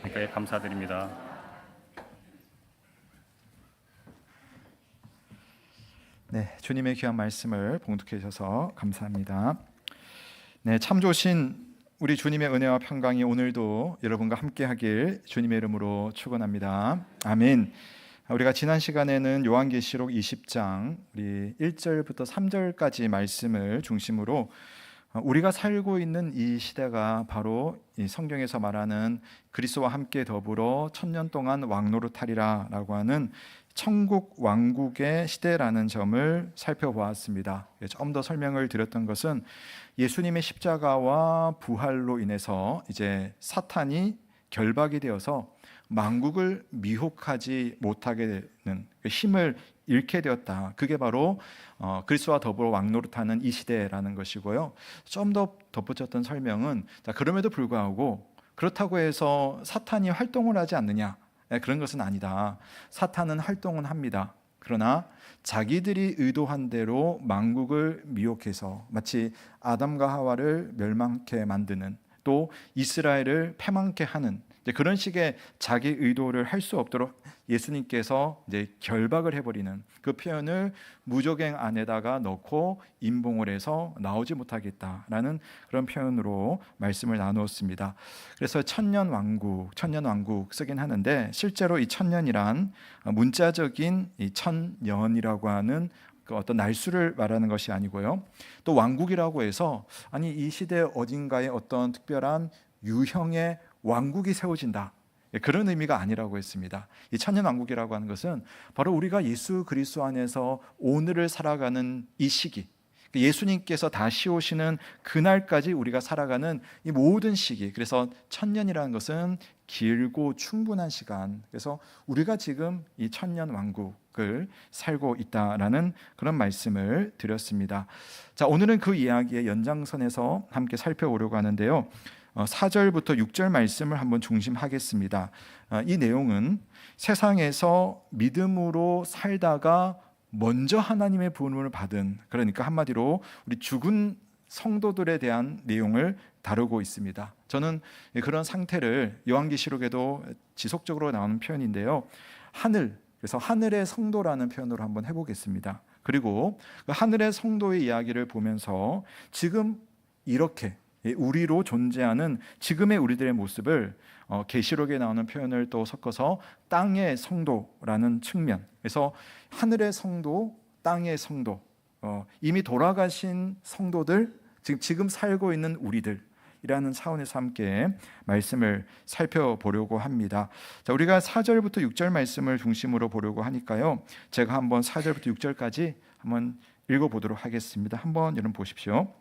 하나님께 감사드립니다. 네, 주님의 귀한 말씀을 봉독해 주셔서 감사합니다. 네, 참 좋으신 우리 주님의 은혜와 평강이 오늘도 여러분과 함께하길 주님의 이름으로 축원합니다. 아멘. 우리가 지난 시간에는 요한계시록 20장 우리 1절부터 3절까지 말씀을 중심으로 우리가 살고 있는 이 시대가 바로 이 성경에서 말하는 그리스도와 함께 더불어 천년 동안 왕노릇하리라 라고 하는 천국 왕국의 시대라는 점을 살펴보았습니다. 좀 더 설명을 드렸던 것은 예수님의 십자가와 부활로 인해서 이제 사탄이 결박이 되어서 만국을 미혹하지 못하게 되는 힘을 잃게 되었다. 그게 바로 그리스도와 더불어 왕노릇하는 이 시대라는 것이고요. 좀 더 덧붙였던 설명은 그럼에도 불구하고 그렇다고 해서 사탄이 활동을 하지 않느냐? 그런 것은 아니다. 사탄은 활동은 합니다. 그러나 자기들이 의도한 대로 만국을 미혹해서 마치 아담과 하와를 멸망케 만드는, 또 이스라엘을 패망케 하는 그런 식의 자기 의도를 할 수 없도록 예수님께서 이제 결박을 해버리는 그 표현을 무저갱 안에다가 넣고 임봉을 해서 나오지 못하겠다라는 그런 표현으로 말씀을 나누었습니다. 그래서 천년 왕국 쓰긴 하는데 실제로 이 천년이란 문자적인 이 천년이라고 하는 그 어떤 날수를 말하는 것이 아니고요. 또 왕국이라고 해서 아니 이 시대 어딘가에 어떤 특별한 유형의 왕국이 세워진다, 그런 의미가 아니라고 했습니다. 이 천년왕국이라고 하는 것은 바로 우리가 예수 그리스도 안에서 오늘을 살아가는 이 시기, 예수님께서 다시 오시는 그날까지 우리가 살아가는 이 모든 시기, 그래서 천년이라는 것은 길고 충분한 시간, 그래서 우리가 지금 이 천년왕국을 살고 있다라는 그런 말씀을 드렸습니다. 자, 오늘은 그 이야기의 연장선에서 함께 살펴보려고 하는데요. 4절부터 6절 말씀을 한번 중심하겠습니다. 이 내용은 세상에서 믿음으로 살다가 먼저 하나님의 부름을 받은, 그러니까 한마디로 우리 죽은 성도들에 대한 내용을 다루고 있습니다. 저는 그런 상태를 요한계시록에도 지속적으로 나오는 표현인데요. 그래서 하늘의 성도라는 표현으로 한번 해보겠습니다. 그리고 그 하늘의 성도의 이야기를 보면서 지금 이렇게 우리로 존재하는 지금의 우리들의 모습을 계시록에 나오는 표현을 또 섞어서 땅의 성도라는 측면, 그래서 하늘의 성도, 땅의 성도, 이미 돌아가신 성도들, 지금 살고 있는 우리들이라는 차원에서 함께 말씀을 살펴보려고 합니다. 자, 우리가 4절부터 6절 말씀을 중심으로 보려고 하니까요, 제가 한번 4절부터 6절까지 한번 읽어보도록 하겠습니다. 한번 여러분 보십시오.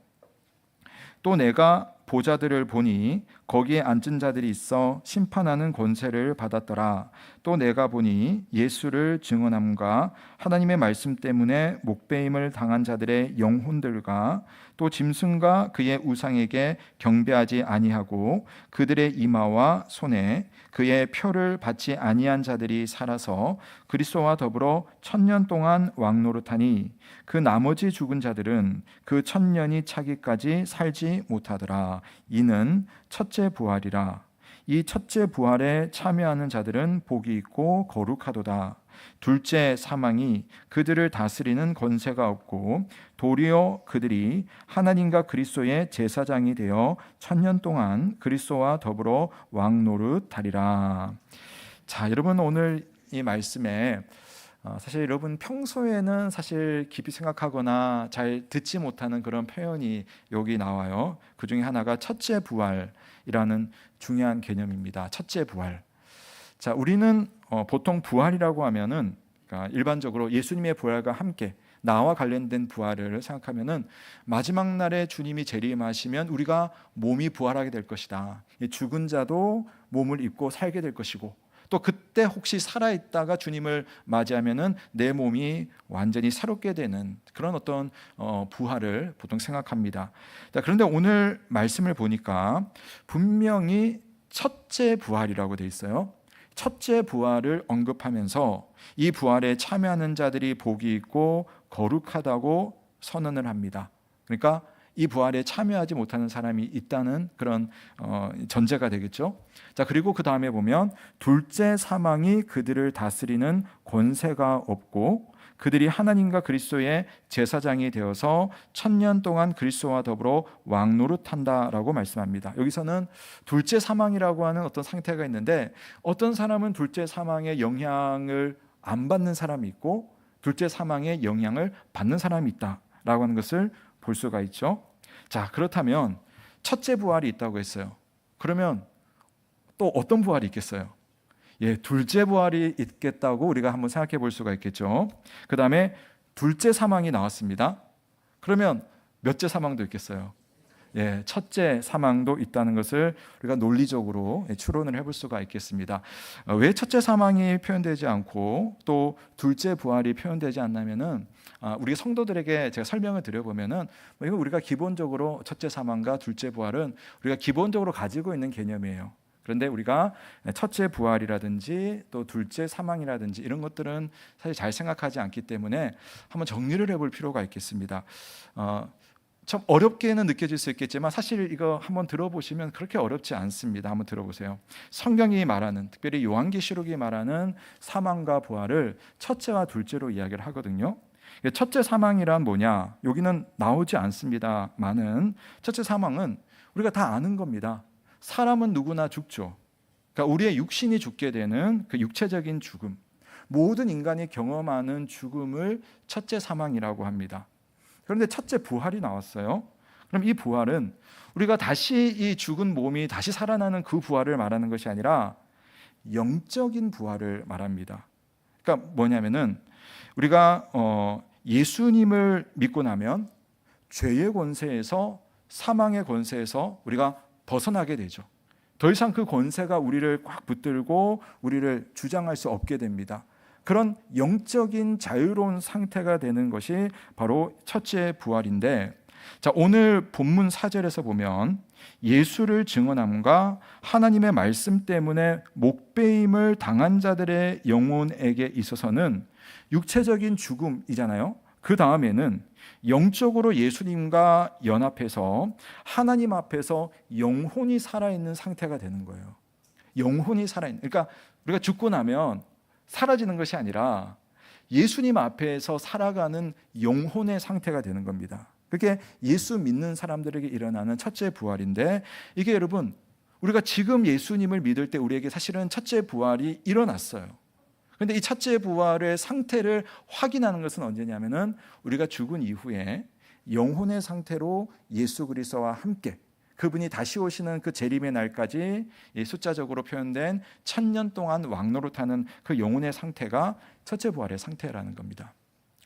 또 내가 보좌들을 보니 거기에 앉은 자들이 있어 심판하는 권세를 받았더라. 또 내가 보니 예수를 증언함과 하나님의 말씀 때문에 목배임을 당한 자들의 영혼들과 또 짐승과 그의 우상에게 경배하지 아니하고 그들의 이마와 손에 그의 표를 받지 아니한 자들이 살아서 그리스도와 더불어 천년 동안 왕노릇하니 그 나머지 죽은 자들은 그 천년이 차기까지 살지 못하더라. 이는 첫째 부활이라. 이 첫째 부활에 참여하는 자들은 복이 있고 거룩하도다. 둘째 사망이 그들을 다스리는 권세가 없고 도리어 그들이 하나님과 그리스도의 제사장이 되어 천년 동안 그리스도와 더불어 왕노릇하리라. 자, 여러분 오늘 이 말씀에 사실 여러분 평소에는 사실 깊이 생각하거나 잘 듣지 못하는 그런 표현이 여기 나와요. 그 중에 하나가 첫째 부활이라는 중요한 개념입니다. 첫째 부활. 자, 우리는 보통 부활이라고 하면은, 그러니까 일반적으로 예수님의 부활과 함께 나와 관련된 부활을 생각하면은 마지막 날에 주님이 재림하시면 우리가 몸이 부활하게 될 것이다. 죽은 자도 몸을 입고 살게 될 것이고, 또 그때 혹시 살아있다가 주님을 맞이하면은 내 몸이 완전히 새롭게 되는 그런 어떤 부활을 보통 생각합니다. 자, 그런데 오늘 말씀을 보니까 분명히 첫째 부활이라고 돼 있어요. 첫째 부활을 언급하면서 이 부활에 참여하는 자들이 복이 있고 거룩하다고 선언을 합니다. 그러니까 이 부활에 참여하지 못하는 사람이 있다는 그런 전제가 되겠죠. 자, 그리고 그 다음에 보면 둘째 사망이 그들을 다스리는 권세가 없고 그들이 하나님과 그리스도의 제사장이 되어서 1000년 동안 그리스도와 더불어 왕노릇한다라고 말씀합니다. 여기서는 둘째 사망이라고 하는 어떤 상태가 있는데 어떤 사람은 둘째 사망의 영향을 안 받는 사람이 있고 둘째 사망의 영향을 받는 사람이 있다라고 하는 것을 볼 수가 있죠. 자, 그렇다면 첫째 부활이 있다고 했어요. 그러면 또 어떤 부활이 있겠어요? 예, 둘째 부활이 있겠다고 우리가 한번 생각해 볼 수가 있겠죠. 그 다음에 둘째 사망이 나왔습니다. 그러면 몇째 사망도 있겠어요? 예, 첫째 사망도 있다는 것을 우리가 논리적으로 추론을 해볼 수가 있겠습니다. 왜 첫째 사망이 표현되지 않고 또 둘째 부활이 표현되지 않냐면은 우리 성도들에게 제가 설명을 드려보면은 이거 우리가 기본적으로 첫째 사망과 둘째 부활은 우리가 기본적으로 가지고 있는 개념이에요. 그런데 우리가 첫째 부활이라든지 또 둘째 사망이라든지 이런 것들은 사실 잘 생각하지 않기 때문에 한번 정리를 해볼 필요가 있겠습니다. 참 어렵게는 느껴질 수 있겠지만 사실 이거 한번 들어보시면 그렇게 어렵지 않습니다. 한번 들어보세요. 성경이 말하는, 특별히 요한계시록이 말하는 사망과 부활을 첫째와 둘째로 이야기를 하거든요. 첫째 사망이란 뭐냐? 여기는 나오지 않습니다만은 첫째 사망은 우리가 다 아는 겁니다. 사람은 누구나 죽죠. 그러니까 우리의 육신이 죽게 되는 그 육체적인 죽음, 모든 인간이 경험하는 죽음을 첫째 사망이라고 합니다. 그런데 첫째 부활이 나왔어요. 그럼 이 부활은 우리가 다시 이 죽은 몸이 다시 살아나는 그 부활을 말하는 것이 아니라 영적인 부활을 말합니다. 그러니까 뭐냐면은 우리가 예수님을 믿고 나면 죄의 권세에서 사망의 권세에서 우리가 벗어나게 되죠. 더 이상 그 권세가 우리를 꽉 붙들고 우리를 주장할 수 없게 됩니다. 그런 영적인 자유로운 상태가 되는 것이 바로 첫째 부활인데, 자, 오늘 본문 4절에서 보면 예수를 증언함과 하나님의 말씀 때문에 목배임을 당한 자들의 영혼에게 있어서는 육체적인 죽음이잖아요. 그 다음에는 영적으로 예수님과 연합해서 하나님 앞에서 영혼이 살아있는 상태가 되는 거예요. 영혼이 살아있는, 그러니까 우리가 죽고 나면 사라지는 것이 아니라 예수님 앞에서 살아가는 영혼의 상태가 되는 겁니다. 그게 예수 믿는 사람들에게 일어나는 첫째 부활인데, 이게 여러분 우리가 지금 예수님을 믿을 때 우리에게 사실은 첫째 부활이 일어났어요. 그런데 이 첫째 부활의 상태를 확인하는 것은 언제냐면은 우리가 죽은 이후에 영혼의 상태로 예수 그리스도와 함께 그분이 다시 오시는 그 재림의 날까지 숫자적으로 표현된 1000년 동안 왕노릇하는 그 영혼의 상태가 첫째 부활의 상태라는 겁니다.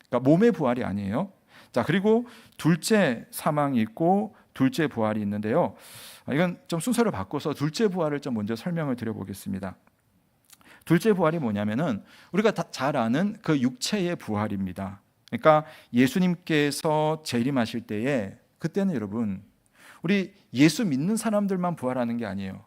그러니까 몸의 부활이 아니에요. 자, 그리고 둘째 사망이 있고 둘째 부활이 있는데요. 이건 좀 순서를 바꿔서 둘째 부활을 좀 먼저 설명을 드려보겠습니다. 둘째 부활이 뭐냐면은 우리가 잘 아는 그 육체의 부활입니다. 그러니까 예수님께서 재림하실 때에 그때는 여러분 우리 예수 믿는 사람들만 부활하는 게 아니에요.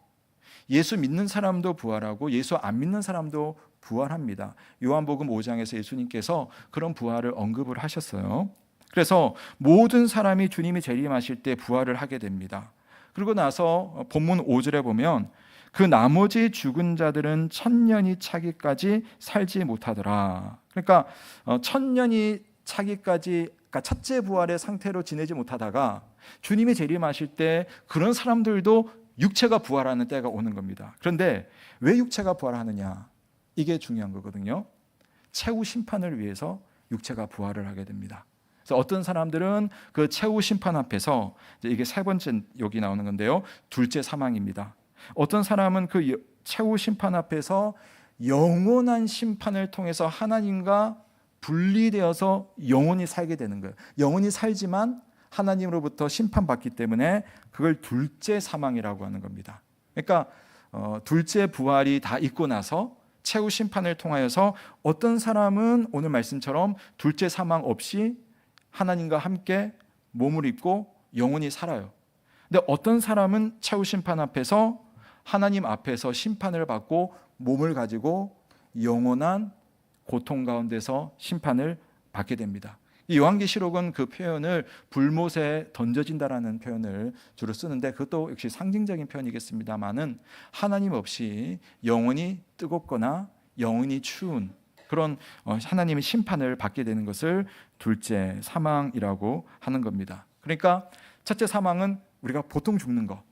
예수 믿는 사람도 부활하고 예수 안 믿는 사람도 부활합니다. 요한복음 5장에서 예수님께서 그런 부활을 언급을 하셨어요. 그래서 모든 사람이 주님이 재림하실 때 부활을 하게 됩니다. 그리고 나서 본문 5절에 보면 그 나머지 죽은 자들은 1000년이 차기까지 살지 못하더라. 그러니까 1000년이 차기까지, 그러니까 첫째 부활의 상태로 지내지 못하다가 주님이 재림하실 때 그런 사람들도 육체가 부활하는 때가 오는 겁니다. 그런데 왜 육체가 부활하느냐? 이게 중요한 거거든요. 최후 심판을 위해서 육체가 부활을 하게 됩니다. 그래서 어떤 사람들은 그 최후 심판 앞에서, 이게 세 번째 여기 나오는 건데요, 둘째 사망입니다. 어떤 사람은 그 최후 심판 앞에서 영원한 심판을 통해서 하나님과 분리되어서 영원히 살게 되는 거예요. 영원히 살지만 하나님으로부터 심판받기 때문에 그걸 둘째 사망이라고 하는 겁니다. 그러니까 둘째 부활이 다 있고 나서 최후 심판을 통하여서 어떤 사람은 오늘 말씀처럼 둘째 사망 없이 하나님과 함께 몸을 입고 영원히 살아요. 근데 어떤 사람은 최후 심판 앞에서 하나님 앞에서 심판을 받고 몸을 가지고 영원한 고통 가운데서 심판을 받게 됩니다. 이 요한계시록은 그 표현을 불못에 던져진다라는 표현을 주로 쓰는데, 그것도 역시 상징적인 표현이겠습니다만은 하나님 없이 영원히 뜨겁거나 영원히 추운 그런 하나님의 심판을 받게 되는 것을 둘째 사망이라고 하는 겁니다. 그러니까 첫째 사망은 우리가 보통 죽는 거,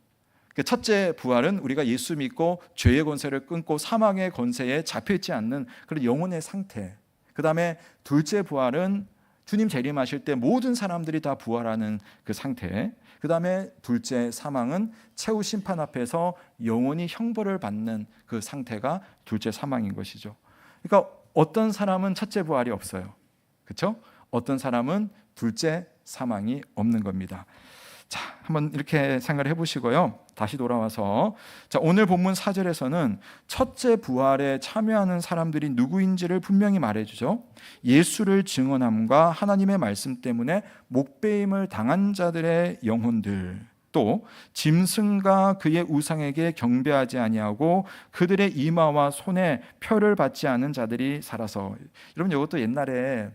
첫째 부활은 우리가 예수 믿고 죄의 권세를 끊고 사망의 권세에 잡혀있지 않는 그런 영혼의 상태, 그 다음에 둘째 부활은 주님 재림하실 때 모든 사람들이 다 부활하는 그 상태, 그 다음에 둘째 사망은 최후 심판 앞에서 영원히 형벌을 받는 그 상태가 둘째 사망인 것이죠. 그러니까 어떤 사람은 첫째 부활이 없어요, 그렇죠? 어떤 사람은 둘째 사망이 없는 겁니다. 자, 한번 이렇게 생각을 해보시고요. 다시 돌아와서, 자, 오늘 본문 4절에서는 첫째 부활에 참여하는 사람들이 누구인지를 분명히 말해주죠. 예수를 증언함과 하나님의 말씀 때문에 목배임을 당한 자들의 영혼들, 또 짐승과 그의 우상에게 경배하지 아니하고 그들의 이마와 손에 표를 받지 않은 자들이 살아서. 여러분, 이것도 옛날에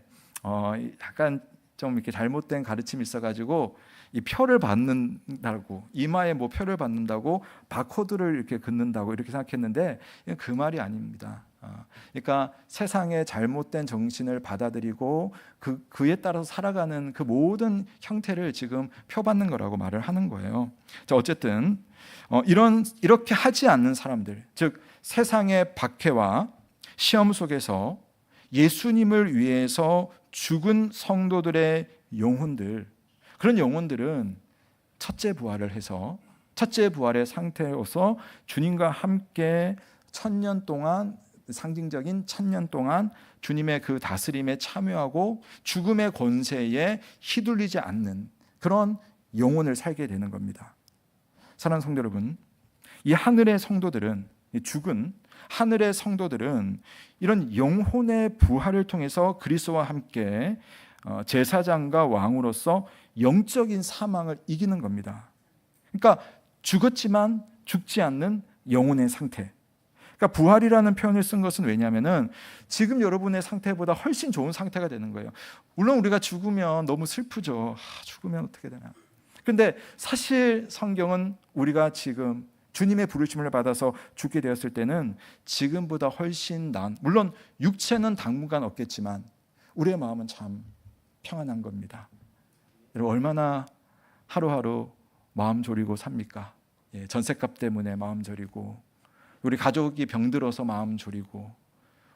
약간 좀 이렇게 잘못된 가르침이 있어가지고 이 표를 받는다고, 이마에 뭐 표를 받는다고 바코드를 이렇게 긋는다고 이렇게 생각했는데 그 말이 아닙니다. 그러니까 세상의 잘못된 정신을 받아들이고 그에 따라서 살아가는 그 모든 형태를 지금 표받는 거라고 말을 하는 거예요. 자, 어쨌든 이렇게 하지 않는 사람들, 즉 세상의 박해와 시험 속에서 예수님을 위해서 죽은 성도들의 영혼들, 그런 영혼들은 첫째 부활을 해서 첫째 부활의 상태로서 주님과 함께 1000년 동안, 상징적인 1000년 동안 주님의 그 다스림에 참여하고 죽음의 권세에 휘둘리지 않는 그런 영혼을 살게 되는 겁니다. 사랑하는 성도 여러분, 이 하늘의 성도들은, 이 죽은 하늘의 성도들은 이런 영혼의 부활을 통해서 그리스도와 함께 제사장과 왕으로서 영적인 사망을 이기는 겁니다. 그러니까 죽었지만 죽지 않는 영혼의 상태. 그러니까 부활이라는 표현을 쓴 것은 왜냐하면은 지금 여러분의 상태보다 훨씬 좋은 상태가 되는 거예요. 물론 우리가 죽으면 너무 슬프죠. 죽으면 어떻게 되나. 그런데 사실 성경은 우리가 지금 주님의 부르심을 받아서 죽게 되었을 때는 지금보다 훨씬 나은, 물론 육체는 당분간 없겠지만 우리의 마음은 참 평안한 겁니다. 여러분, 얼마나 하루하루 마음 졸이고 삽니까? 전셋값 때문에 마음 졸이고, 우리 가족이 병들어서 마음 졸이고,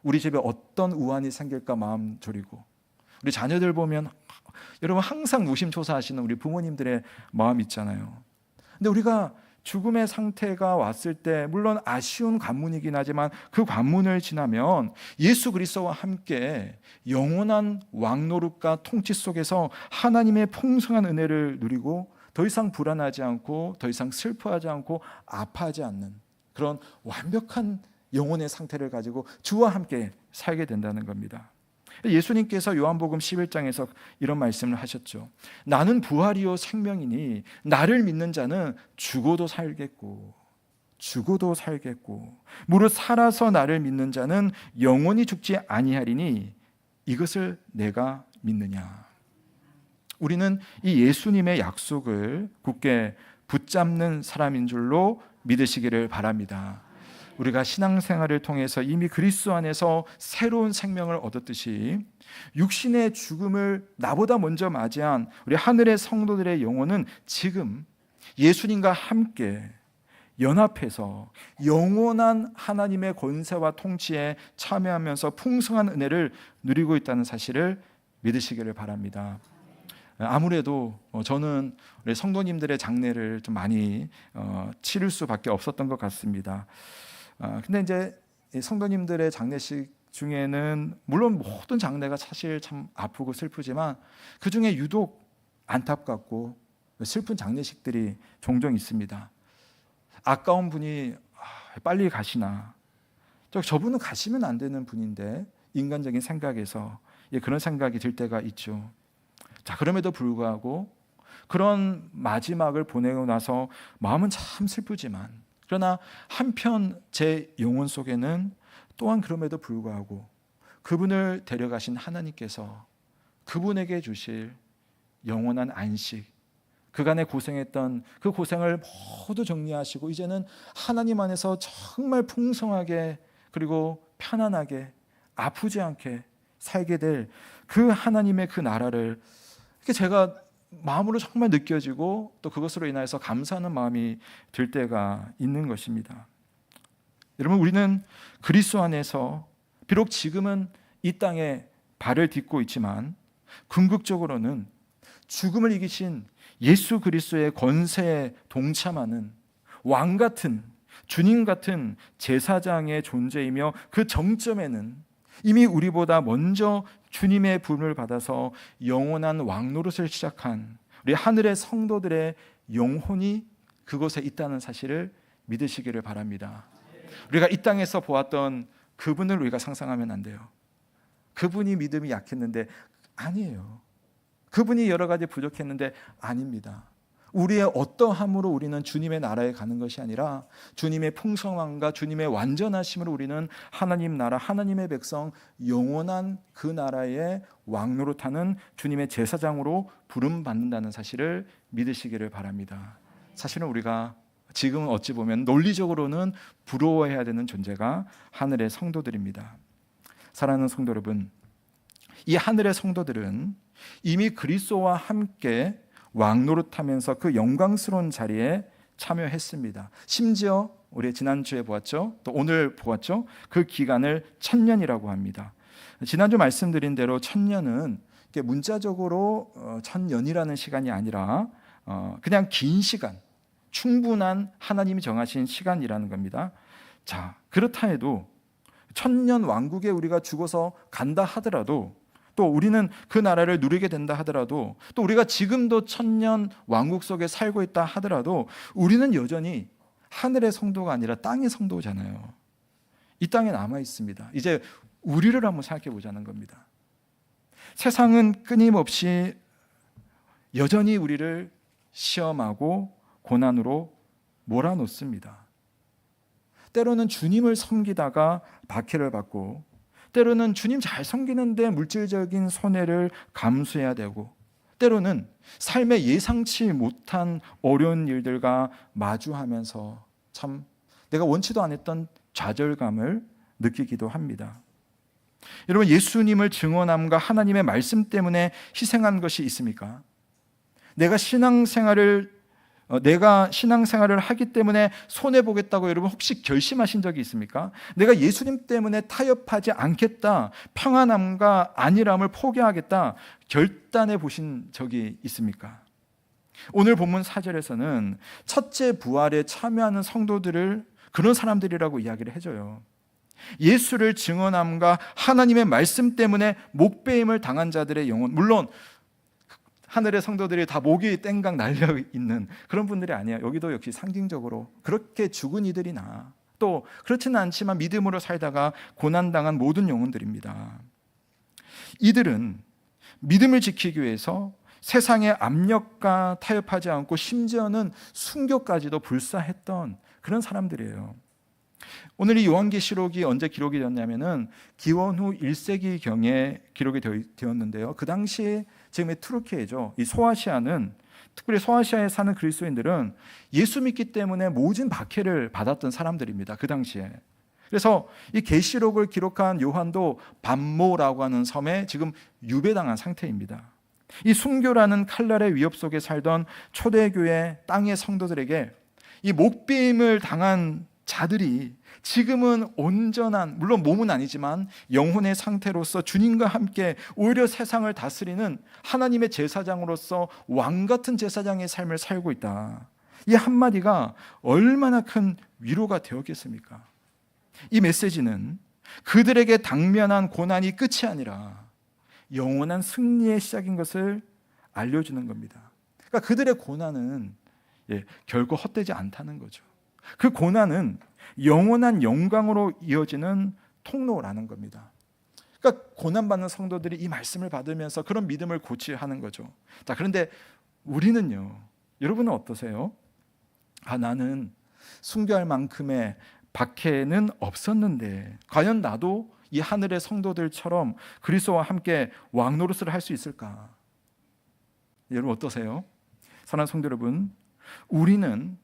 우리 집에 어떤 우환이 생길까 마음 졸이고, 우리 자녀들 보면 여러분 항상 노심초사하시는 우리 부모님들의 마음 있잖아요. 근데 우리가 죽음의 상태가 왔을 때 물론 아쉬운 관문이긴 하지만 그 관문을 지나면 예수 그리스도와 함께 영원한 왕노릇과 통치 속에서 하나님의 풍성한 은혜를 누리고 더 이상 불안하지 않고 더 이상 슬퍼하지 않고 아파하지 않는 그런 완벽한 영혼의 상태를 가지고 주와 함께 살게 된다는 겁니다. 예수님께서 요한복음 11장에서 이런 말씀을 하셨죠. 나는 부활이요 생명이니 나를 믿는 자는 죽어도 살겠고 무릇 살아서 나를 믿는 자는 영원히 죽지 아니하리니 이것을 내가 믿느냐. 우리는 이 예수님의 약속을 굳게 붙잡는 사람인 줄로 믿으시기를 바랍니다. 우리가 신앙생활을 통해서 이미 그리스도 안에서 새로운 생명을 얻었듯이 육신의 죽음을 나보다 먼저 맞이한 우리 하늘의 성도들의 영혼은 지금 예수님과 함께 연합해서 영원한 하나님의 권세와 통치에 참여하면서 풍성한 은혜를 누리고 있다는 사실을 믿으시기를 바랍니다. 아무래도 저는 우리 성도님들의 장례를 좀 많이 치를 수밖에 없었던 것 같습니다. 근데 이제 성도님들의 장례식 중에는 물론 모든 장례가 사실 참 아프고 슬프지만 그 중에 유독 안타깝고 슬픈 장례식들이 종종 있습니다. 아까운 분이 빨리 가시나, 저분은 가시면 안 되는 분인데 인간적인 생각에서 그런 생각이 들 때가 있죠. 자, 그럼에도 불구하고 그런 마지막을 보내고 나서 마음은 참 슬프지만, 그러나 한편 제 영혼 속에는 또한 그럼에도 불구하고 그분을 데려가신 하나님께서 그분에게 주실 영원한 안식, 그간의 고생했던 그 고생을 모두 정리하시고 이제는 하나님 안에서 정말 풍성하게 그리고 편안하게 아프지 않게 살게 될 그 하나님의 그 나라를 이렇게 제가 마음으로 정말 느껴지고 또 그것으로 인해서 감사하는 마음이 들 때가 있는 것입니다. 여러분, 우리는 그리스도 안에서 비록 지금은 이 땅에 발을 딛고 있지만 궁극적으로는 죽음을 이기신 예수 그리스도의 권세에 동참하는 왕 같은, 주님 같은 제사장의 존재이며 그 정점에는 이미 우리보다 먼저 주님의 부름을 받아서 영원한 왕노릇을 시작한 우리 하늘의 성도들의 영혼이 그곳에 있다는 사실을 믿으시기를 바랍니다. 우리가 이 땅에서 보았던 그분을 우리가 상상하면 안 돼요. 그분이 믿음이 약했는데 아니에요. 그분이 여러 가지 부족했는데 아닙니다. 우리의 어떠함으로 우리는 주님의 나라에 가는 것이 아니라 주님의 풍성함과 주님의 완전하심으로 우리는 하나님 나라, 하나님의 백성, 영원한 그 나라의 왕노릇하는 주님의 제사장으로 부름받는다는 사실을 믿으시기를 바랍니다. 사실은 우리가 지금은 어찌 보면 논리적으로는 부러워해야 되는 존재가 하늘의 성도들입니다. 사랑하는 성도 여러분, 이 하늘의 성도들은 이미 그리스도와 함께 왕노릇하면서 그 영광스러운 자리에 참여했습니다. 심지어 우리 지난주에 보았죠, 또 오늘 보았죠, 그 기간을 천년이라고 합니다. 지난주 말씀드린 대로 천년은 문자적으로 천년이라는 시간이 아니라 그냥 긴 시간, 충분한 하나님이 정하신 시간이라는 겁니다. 자, 그렇다 해도 천년 왕국에 우리가 죽어서 간다 하더라도, 또 우리는 그 나라를 누리게 된다 하더라도, 또 우리가 지금도 천년 왕국 속에 살고 있다 하더라도 우리는 여전히 하늘의 성도가 아니라 땅의 성도잖아요. 이 땅에 남아 있습니다. 이제 우리를 한번 생각해 보자는 겁니다. 세상은 끊임없이 여전히 우리를 시험하고 고난으로 몰아놓습니다. 때로는 주님을 섬기다가 박해를 받고, 때로는 주님 잘 섬기는데 물질적인 손해를 감수해야 되고, 때로는 삶에 예상치 못한 어려운 일들과 마주하면서 참 내가 원치도 않았던 좌절감을 느끼기도 합니다. 여러분, 예수님을 증언함과 하나님의 말씀 때문에 희생한 것이 있습니까? 내가 신앙생활을 하기 때문에 손해보겠다고 여러분 혹시 결심하신 적이 있습니까? 내가 예수님 때문에 타협하지 않겠다, 평안함과 안일함을 포기하겠다 결단해 보신 적이 있습니까? 오늘 본문 4절에서는 첫째 부활에 참여하는 성도들을 그런 사람들이라고 이야기를 해줘요. 예수를 증언함과 하나님의 말씀 때문에 목배임을 당한 자들의 영혼, 물론 하늘의 성도들이 다 목이 땡강 날려 있는 그런 분들이 아니에요. 여기도 역시 상징적으로 그렇게 죽은 이들이나, 또 그렇지는 않지만 믿음으로 살다가 고난당한 모든 영혼들입니다. 이들은 믿음을 지키기 위해서 세상의 압력과 타협하지 않고 심지어는 순교까지도 불사했던 그런 사람들이에요. 오늘 이 요한계시록이 언제 기록이 되었냐면은 기원 후 1세기경에 기록이 되었는데요. 그 당시에 지금의 투르키예죠. 이 소아시아는, 특별히 소아시아에 사는 그리스도인들은 예수 믿기 때문에 모진 박해를 받았던 사람들입니다. 그 당시에. 그래서 이 계시록을 기록한 요한도 반모라고 하는 섬에 지금 유배당한 상태입니다. 이 순교라는 칼날의 위협 속에 살던 초대교회 땅의 성도들에게 이 목배임을 당한 자들이 지금은 온전한, 물론 몸은 아니지만 영혼의 상태로서 주님과 함께 오히려 세상을 다스리는 하나님의 제사장으로서 왕 같은 제사장의 삶을 살고 있다. 이 한마디가 얼마나 큰 위로가 되었겠습니까? 이 메시지는 그들에게 당면한 고난이 끝이 아니라 영원한 승리의 시작인 것을 알려주는 겁니다. 그러니까 그들의 고난은 결코 헛되지 않다는 거죠. 그 고난은 영원한 영광으로 이어지는 통로라는 겁니다. 그러니까 고난받는 성도들이 이 말씀을 받으면서 그런 믿음을 고취하는 거죠. 자, 그런데 우리는요, 여러분은 어떠세요? 나는 순교할 만큼의 박해는 없었는데 과연 나도 이 하늘의 성도들처럼 그리스도와 함께 왕노릇을 할 수 있을까? 여러분 어떠세요? 사랑하는 성도 여러분, 우리는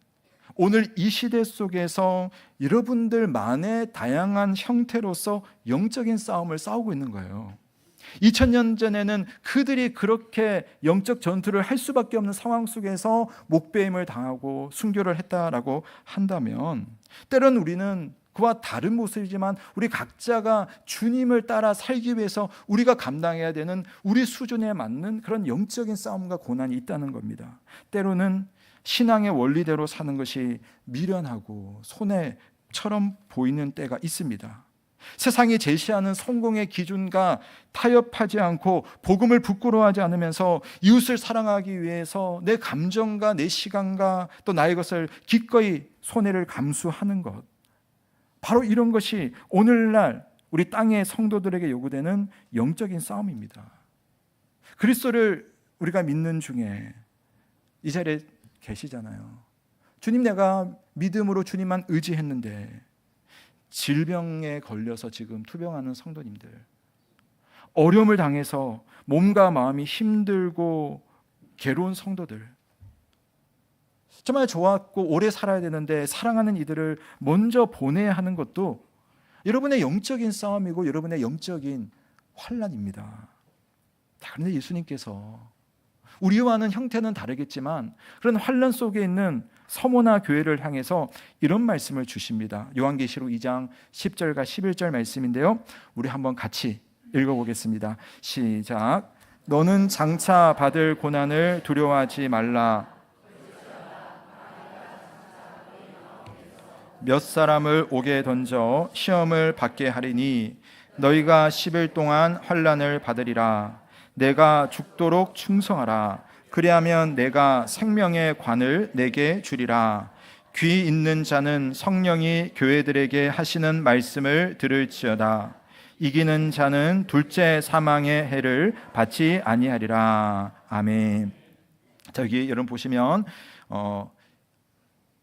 오늘 이 시대 속에서 여러분들만의 다양한 형태로서 영적인 싸움을 싸우고 있는 거예요. 2000년 전에는 그들이 그렇게 영적 전투를 할 수밖에 없는 상황 속에서 목배임을 당하고 순교를 했다라고 한다면, 때론 우리는 그와 다른 모습이지만 우리 각자가 주님을 따라 살기 위해서 우리가 감당해야 되는 우리 수준에 맞는 그런 영적인 싸움과 고난이 있다는 겁니다. 때로는 신앙의 원리대로 사는 것이 미련하고 손해처럼 보이는 때가 있습니다. 세상이 제시하는 성공의 기준과 타협하지 않고 복음을 부끄러워하지 않으면서 이웃을 사랑하기 위해서 내 감정과 내 시간과 또 나의 것을 기꺼이 손해를 감수하는 것, 바로 이런 것이 오늘날 우리 땅의 성도들에게 요구되는 영적인 싸움입니다. 그리스도를 우리가 믿는 중에 이 자리에 계시잖아요. 주님, 내가 믿음으로 주님만 의지했는데 질병에 걸려서 지금 투병하는 성도님들, 어려움을 당해서 몸과 마음이 힘들고 괴로운 성도들, 정말 좋았고 오래 살아야 되는데 사랑하는 이들을 먼저 보내야 하는 것도 여러분의 영적인 싸움이고 여러분의 영적인 환난입니다. 그런데 예수님께서 우리와는 형태는 다르겠지만 그런 환난 속에 있는 서모나 교회를 향해서 이런 말씀을 주십니다. 요한계시록 2장 10절과 11절 말씀인데요, 우리 한번 같이 읽어보겠습니다. 시작. 너는 장차 받을 고난을 두려워하지 말라. 몇 사람을 옥에 던져 시험을 받게 하리니 너희가 10일 동안 환난을 받으리라. 내가 죽도록 충성하라. 그리하면 내가 생명의 관을 내게 주리라. 귀 있는 자는 성령이 교회들에게 하시는 말씀을 들을지어다. 이기는 자는 둘째 사망의 해를 받지 아니하리라. 아멘. 자, 여기 여러분 보시면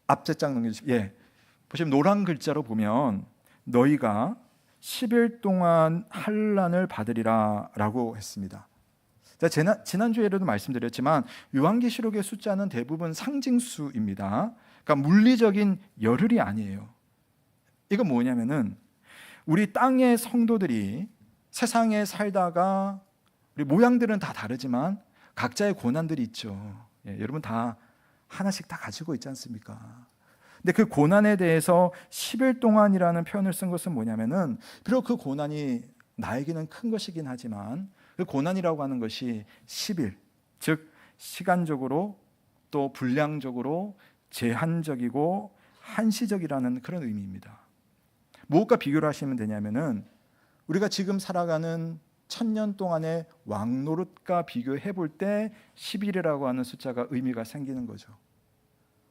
앞세 장 넘겨주시면, 보시면 노란 글자로 보면 너희가 10일 동안 환난을 받으리라 라고 했습니다. 지난주에도 말씀드렸지만 요한계시록의 숫자는 대부분 상징수입니다. 그러니까 물리적인 열흘이 아니에요. 이건 뭐냐면은 우리 땅의 성도들이 세상에 살다가 우리 모양들은 다 다르지만 각자의 고난들이 있죠. 여러분 다 하나씩 다 가지고 있지 않습니까? 근데 그 고난에 대해서 10일 동안이라는 표현을 쓴 것은 뭐냐면은, 비록 그 고난이 나에게는 큰 것이긴 하지만 그 고난이라고 하는 것이 10일, 즉 시간적으로 또 분량적으로 제한적이고 한시적이라는 그런 의미입니다. 무엇과 비교를 하시면 되냐면은 우리가 지금 살아가는 1000년 동안의 왕노릇과 비교해 볼 때 10일이라고 하는 숫자가 의미가 생기는 거죠.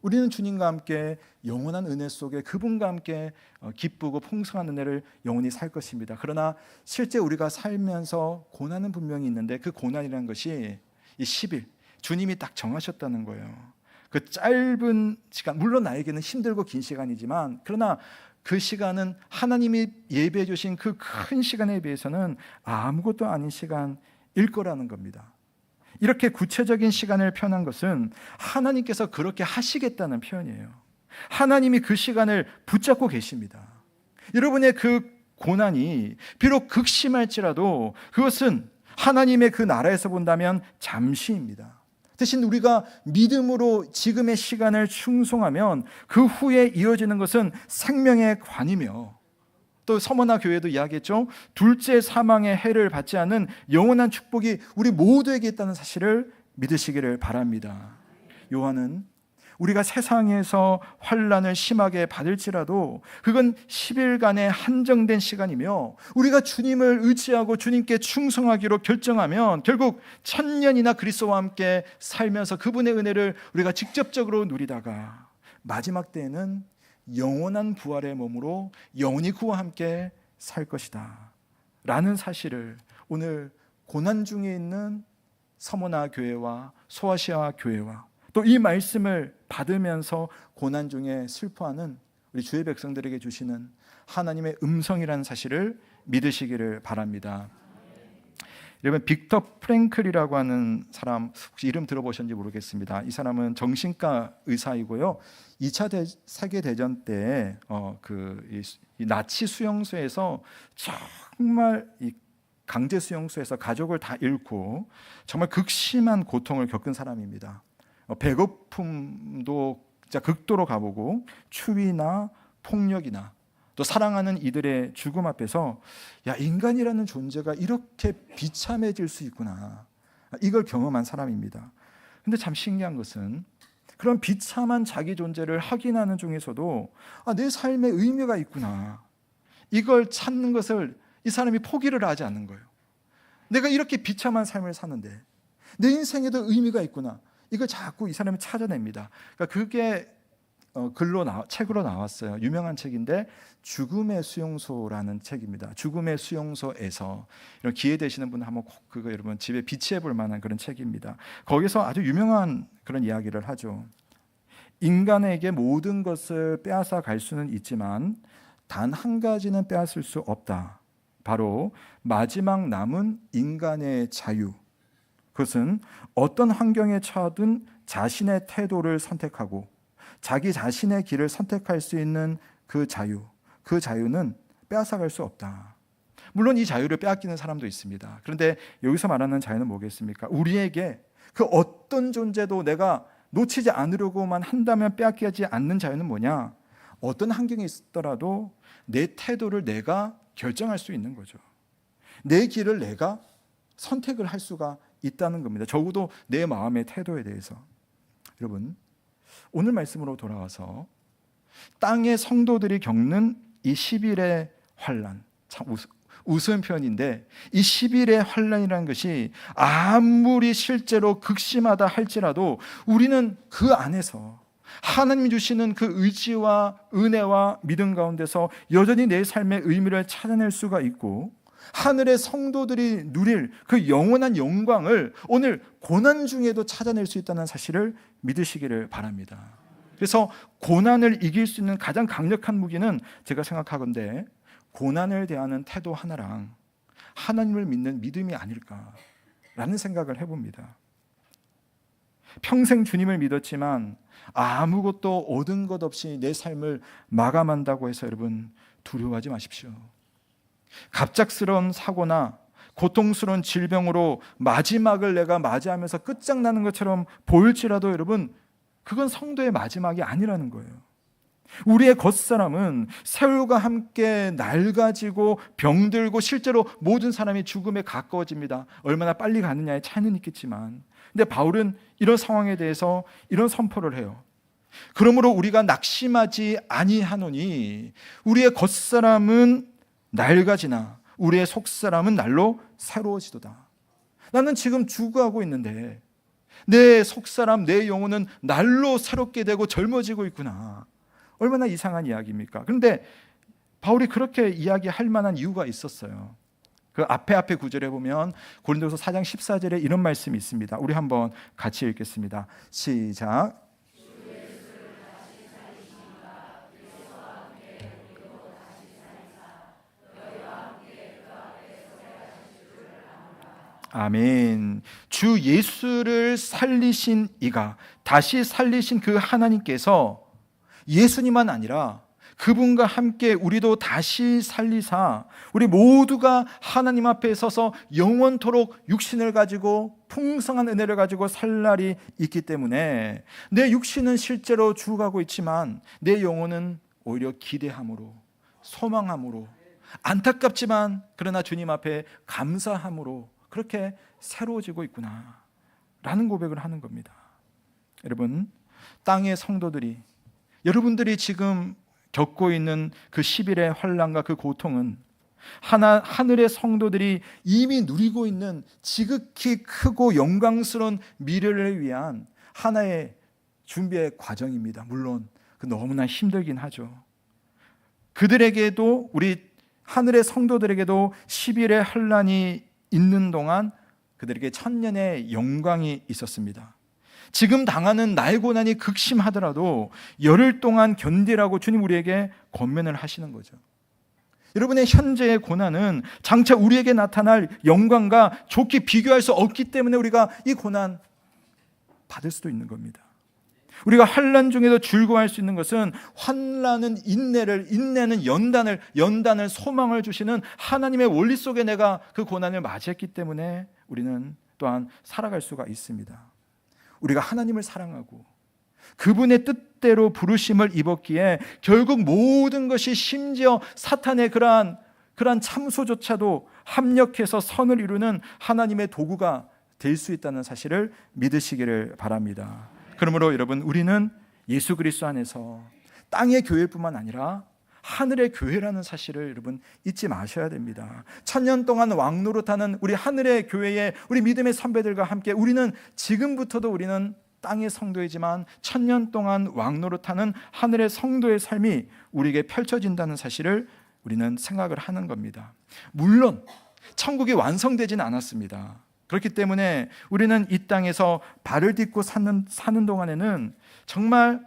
우리는 주님과 함께 영원한 은혜 속에 그분과 함께 기쁘고 풍성한 은혜를 영원히 살 것입니다. 그러나 실제 우리가 살면서 고난은 분명히 있는데 그 고난이라는 것이 이 10일, 주님이 딱 정하셨다는 거예요. 그 짧은 시간, 물론 나에게는 힘들고 긴 시간이지만 그러나 그 시간은 하나님이 예배해 주신 그 큰 시간에 비해서는 아무것도 아닌 시간일 거라는 겁니다. 이렇게 구체적인 시간을 표현한 것은 하나님께서 그렇게 하시겠다는 표현이에요. 하나님이 그 시간을 붙잡고 계십니다. 여러분의 그 고난이 비록 극심할지라도 그것은 하나님의 그 나라에서 본다면 잠시입니다. 대신 우리가 믿음으로 지금의 시간을 충성하면 그 후에 이어지는 것은 생명의 관이며, 또 서머나 교회도 이야기했죠. 둘째 사망의 해를 받지 않는 영원한 축복이 우리 모두에게 있다는 사실을 믿으시기를 바랍니다. 요한은 우리가 세상에서 환난을 심하게 받을지라도 그건 10일간의 한정된 시간이며 우리가 주님을 의지하고 주님께 충성하기로 결정하면 결국 1000년이나 그리스도와 함께 살면서 그분의 은혜를 우리가 직접적으로 누리다가 마지막 때에는 영원한 부활의 몸으로 영원히 그와 함께 살 것이다 라는 사실을 오늘 고난 중에 있는 서머나 교회와 소아시아 교회와 또 이 말씀을 받으면서 고난 중에 슬퍼하는 우리 주의 백성들에게 주시는 하나님의 음성이라는 사실을 믿으시기를 바랍니다. 여러분, 빅터 프랭클이라고 하는 사람 혹시 이름 들어보셨는지 모르겠습니다. 이 사람은 정신과 의사이고요. 2차 세계대전 때 이 나치 수용소에서 정말 이 강제 수용소에서 가족을 다 잃고 정말 극심한 고통을 겪은 사람입니다. 배고픔도 진짜 극도로 가보고 추위나 폭력이나 또 사랑하는 이들의 죽음 앞에서 야, 인간이라는 존재가 이렇게 비참해질 수 있구나, 이걸 경험한 사람입니다. 근데 참 신기한 것은 그런 비참한 자기 존재를 확인하는 중에서도 내 삶에 의미가 있구나, 이걸 찾는 것을 이 사람이 포기를 하지 않는 거예요. 내가 이렇게 비참한 삶을 사는데 내 인생에도 의미가 있구나, 이걸 자꾸 이 사람이 찾아냅니다. 그러니까 그게 책으로 나왔어요. 유명한 책인데 죽음의 수용소라는 책입니다. 죽음의 수용소에서, 이런 기회 되시는 분은 한번 꼭 그거 여러분 집에 비치해 볼 만한 그런 책입니다. 거기서 아주 유명한 그런 이야기를 하죠. 인간에게 모든 것을 빼앗아 갈 수는 있지만 단 한 가지는 빼앗을 수 없다. 바로 마지막 남은 인간의 자유. 그것은 어떤 환경에 처하든 자신의 태도를 선택하고 자기 자신의 길을 선택할 수 있는 그 자유, 그 자유는 빼앗아갈 수 없다. 물론 이 자유를 빼앗기는 사람도 있습니다. 그런데 여기서 말하는 자유는 뭐겠습니까? 우리에게 그 어떤 존재도 내가 놓치지 않으려고만 한다면 빼앗기지 않는 자유는 뭐냐? 어떤 환경에 있더라도 내 태도를 내가 결정할 수 있는 거죠. 내 길을 내가 선택을 할 수가 있다는 겁니다. 적어도 내 마음의 태도에 대해서. 여러분, 오늘 말씀으로 돌아와서 땅의 성도들이 겪는 이 10일의 환난, 참 우스운 표현인데 이 10일의 환난이라는 것이 아무리 실제로 극심하다 할지라도 우리는 그 안에서 하나님이 주시는 그 의지와 은혜와 믿음 가운데서 여전히 내 삶의 의미를 찾아낼 수가 있고, 하늘의 성도들이 누릴 그 영원한 영광을 오늘 고난 중에도 찾아낼 수 있다는 사실을 믿으시기를 바랍니다. 그래서 고난을 이길 수 있는 가장 강력한 무기는 제가 생각하건대 고난을 대하는 태도 하나랑 하나님을 믿는 믿음이 아닐까라는 생각을 해봅니다. 평생 주님을 믿었지만 아무것도 얻은 것 없이 내 삶을 마감한다고 해서 여러분 두려워하지 마십시오. 갑작스러운 사고나 고통스러운 질병으로 마지막을 내가 맞이하면서 끝장나는 것처럼 보일지라도 여러분, 그건 성도의 마지막이 아니라는 거예요. 우리의 겉사람은 세월과 함께 낡아지고 병들고 실제로 모든 사람이 죽음에 가까워집니다. 얼마나 빨리 가느냐에 차이는 있겠지만, 근데 바울은 이런 상황에 대해서 이런 선포를 해요. 그러므로 우리가 낙심하지 아니하노니 우리의 겉사람은 낡아지나 우리의 속사람은 날로 새로워지도다. 나는 지금 죽어가고 있는데 내 속사람, 내 영혼은 날로 새롭게 되고 젊어지고 있구나. 얼마나 이상한 이야기입니까? 그런데 바울이 그렇게 이야기할 만한 이유가 있었어요. 그 앞에 구절에 보면 고린도서 4장 14절에 이런 말씀이 있습니다. 우리 한번 같이 읽겠습니다. 시작. 아멘. 주 예수를 살리신 이가, 다시 살리신 그 하나님께서 예수님만 아니라 그분과 함께 우리도 다시 살리사 우리 모두가 하나님 앞에 서서 영원토록 육신을 가지고 풍성한 은혜를 가지고 살 날이 있기 때문에 내 육신은 실제로 죽어가고 있지만 내 영혼은 오히려 기대함으로, 소망함으로, 안타깝지만 그러나 주님 앞에 감사함으로 그렇게 새로워지고 있구나 라는 고백을 하는 겁니다. 여러분, 땅의 성도들이, 여러분들이 지금 겪고 있는 그 10일의 환난과 그 고통은 하늘의 성도들이 이미 누리고 있는 지극히 크고 영광스러운 미래를 위한 하나의 준비의 과정입니다. 물론 너무나 힘들긴 하죠. 그들에게도, 우리 하늘의 성도들에게도 10일의 환난이 있는 동안 그들에게 천년의 영광이 있었습니다. 지금 당하는 나의 고난이 극심하더라도 열흘 동안 견디라고 주님 우리에게 권면을 하시는 거죠. 여러분의 현재의 고난은 장차 우리에게 나타날 영광과 좋게 비교할 수 없기 때문에 우리가 이 고난 받을 수도 있는 겁니다. 우리가 환난 중에도 즐거워할 수 있는 것은 환난은 인내는 연단을 소망을 주시는 하나님의 원리 속에 내가 그 고난을 맞이했기 때문에 우리는 또한 살아갈 수가 있습니다. 우리가 하나님을 사랑하고 그분의 뜻대로 부르심을 입었기에 결국 모든 것이 심지어 사탄의 그러한 참소조차도 합력해서 선을 이루는 하나님의 도구가 될 수 있다는 사실을 믿으시기를 바랍니다. 그러므로 여러분, 우리는 예수 그리스도 안에서 땅의 교회일 뿐만 아니라 하늘의 교회라는 사실을 여러분 잊지 마셔야 됩니다. 1000년 동안 왕노릇하는 우리 하늘의 교회의 우리 믿음의 선배들과 함께 우리는 지금부터도 우리는 땅의 성도이지만 1000년 동안 왕노릇하는 하늘의 성도의 삶이 우리에게 펼쳐진다는 사실을 우리는 생각을 하는 겁니다. 물론 천국이 완성되지는 않았습니다. 그렇기 때문에 우리는 이 땅에서 발을 딛고 사는 동안에는 정말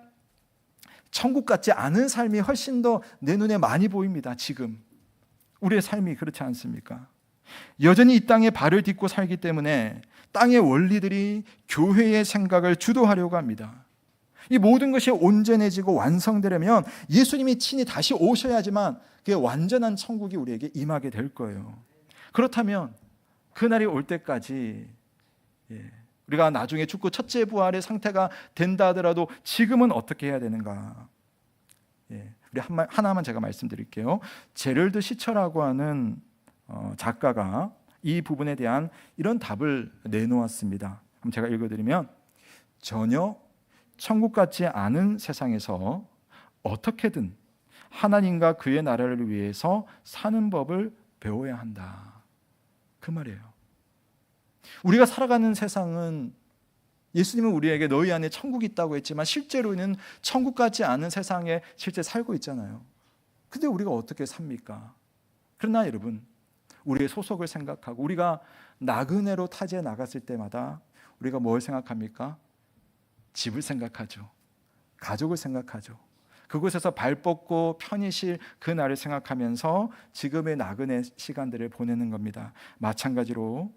천국 같지 않은 삶이 훨씬 더 내 눈에 많이 보입니다. 지금 우리의 삶이 그렇지 않습니까? 여전히 이 땅에 발을 딛고 살기 때문에 땅의 원리들이 교회의 생각을 주도하려고 합니다. 이 모든 것이 온전해지고 완성되려면 예수님이 친히 다시 오셔야지만 그게 완전한 천국이 우리에게 임하게 될 거예요. 그렇다면 그날이 올 때까지 우리가 나중에 죽고 첫째 부활의 상태가 된다 하더라도 지금은 어떻게 해야 되는가? 우리 하나만 제가 말씀드릴게요. 제럴드 시처라고 하는 작가가 이 부분에 대한 이런 답을 내놓았습니다. 한번 제가 읽어드리면, 전혀 천국 같지 않은 세상에서 어떻게든 하나님과 그의 나라를 위해서 사는 법을 배워야 한다. 그 말이에요. 우리가 살아가는 세상은 예수님은 우리에게 너희 안에 천국이 있다고 했지만 실제로는 천국 같지 않은 세상에 실제 살고 있잖아요. 근데 우리가 어떻게 삽니까? 그러나 여러분, 우리의 소속을 생각하고 우리가 나그네로 타지에 나갔을 때마다 우리가 뭘 생각합니까? 집을 생각하죠. 가족을 생각하죠. 그곳에서 발 뻗고 편히 쉴 그 날을 생각하면서 지금의 나그네 시간들을 보내는 겁니다. 마찬가지로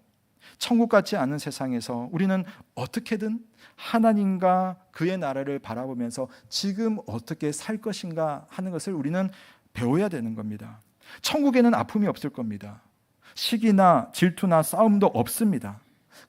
천국 같지 않은 세상에서 우리는 어떻게든 하나님과 그의 나라를 바라보면서 지금 어떻게 살 것인가 하는 것을 우리는 배워야 되는 겁니다. 천국에는 아픔이 없을 겁니다. 시기나 질투나 싸움도 없습니다.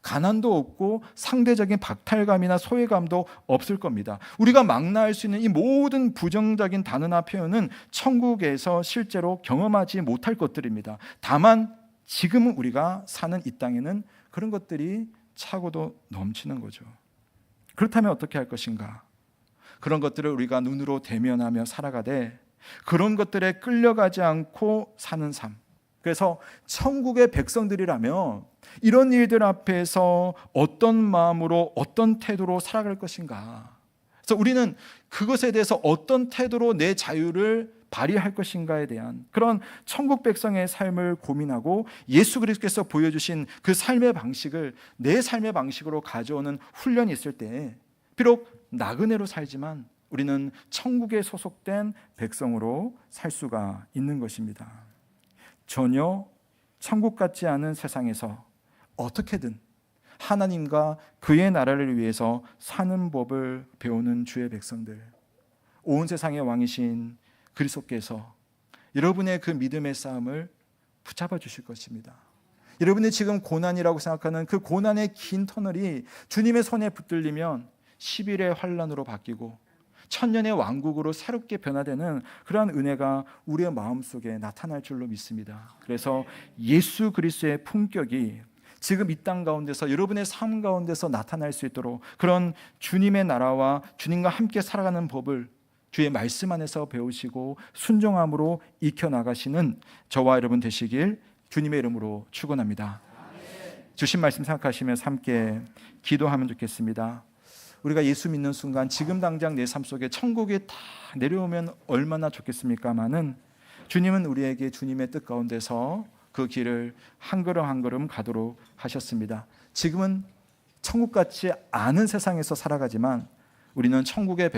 가난도 없고 상대적인 박탈감이나 소외감도 없을 겁니다. 우리가 망라할 수 있는 이 모든 부정적인 단어나 표현은 천국에서 실제로 경험하지 못할 것들입니다. 다만 지금 우리가 사는 이 땅에는 그런 것들이 차고도 넘치는 거죠. 그렇다면 어떻게 할 것인가? 그런 것들을 우리가 눈으로 대면하며 살아가되 그런 것들에 끌려가지 않고 사는 삶. 그래서 천국의 백성들이라면 이런 일들 앞에서 어떤 마음으로 어떤 태도로 살아갈 것인가? 그래서 우리는 그것에 대해서 어떤 태도로 내 자유를 발휘할 것인가에 대한 그런 천국 백성의 삶을 고민하고 예수 그리스도께서 보여주신 그 삶의 방식을 내 삶의 방식으로 가져오는 훈련이 있을 때 비록 나그네로 살지만 우리는 천국에 소속된 백성으로 살 수가 있는 것입니다. 전혀 천국 같지 않은 세상에서 어떻게든 하나님과 그의 나라를 위해서 사는 법을 배우는 주의 백성들, 온 세상의 왕이신 그리스도께서 여러분의 그 믿음의 싸움을 붙잡아 주실 것입니다. 여러분이 지금 고난이라고 생각하는 그 고난의 긴 터널이 주님의 손에 붙들리면 10일의 환란으로 바뀌고 1000년의 왕국으로 새롭게 변화되는 그러한 은혜가 우리의 마음속에 나타날 줄로 믿습니다. 그래서 예수 그리스도의 품격이 지금 이 땅 가운데서 여러분의 삶 가운데서 나타날 수 있도록 그런 주님의 나라와 주님과 함께 살아가는 법을 주의 말씀 안에서 배우시고 순종함으로 익혀나가시는 저와 여러분 되시길 주님의 이름으로 축원합니다. 주신 말씀 생각하시면서 함께 기도하면 좋겠습니다. 우리가 예수 믿는 순간 지금 당장 내 삶 속에 천국이 다 내려오면 얼마나 좋겠습니까마는 주님은 우리에게 주님의 뜻 가운데서 그 길을 한 걸음 한 걸음 가도록 하셨습니다. 지금은 천국같이 않은 세상에서 살아가지만 우리는 천국의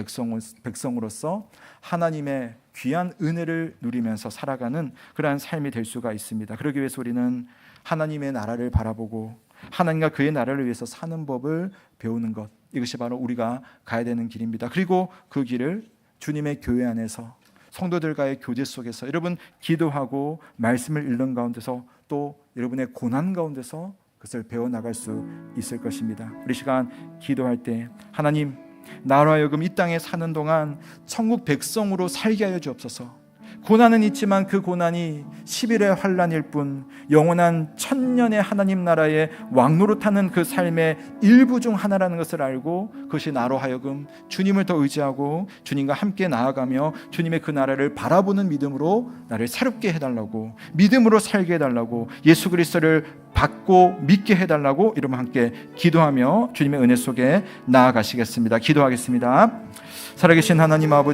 백성으로서 하나님의 귀한 은혜를 누리면서 살아가는 그러한 삶이 될 수가 있습니다. 그러기 위해서 우리는 하나님의 나라를 바라보고 하나님과 그의 나라를 위해서 사는 법을 배우는 것, 이것이 바로 우리가 가야 되는 길입니다. 그리고 그 길을 주님의 교회 안에서 성도들과의 교제 속에서 여러분 기도하고 말씀을 읽는 가운데서 또 여러분의 고난 가운데서 그것을 배워나갈 수 있을 것입니다. 우리 시간 기도할 때 하나님, 나로 하여금 이 땅에 사는 동안 천국 백성으로 살게 하여 주옵소서. 고난은 있지만 그 고난이 10일의 환난일 뿐 영원한 천년의 하나님 나라의 왕노릇하는 그 삶의 일부 중 하나라는 것을 알고 그것이 나로 하여금 주님을 더 의지하고 주님과 함께 나아가며 주님의 그 나라를 바라보는 믿음으로 나를 새롭게 해달라고, 믿음으로 살게 해달라고, 예수 그리스도를 받고 믿게 해달라고 여러분 함께 기도하며 주님의 은혜 속에 나아가시겠습니다. 기도하겠습니다. 살아계신 하나님 아버지,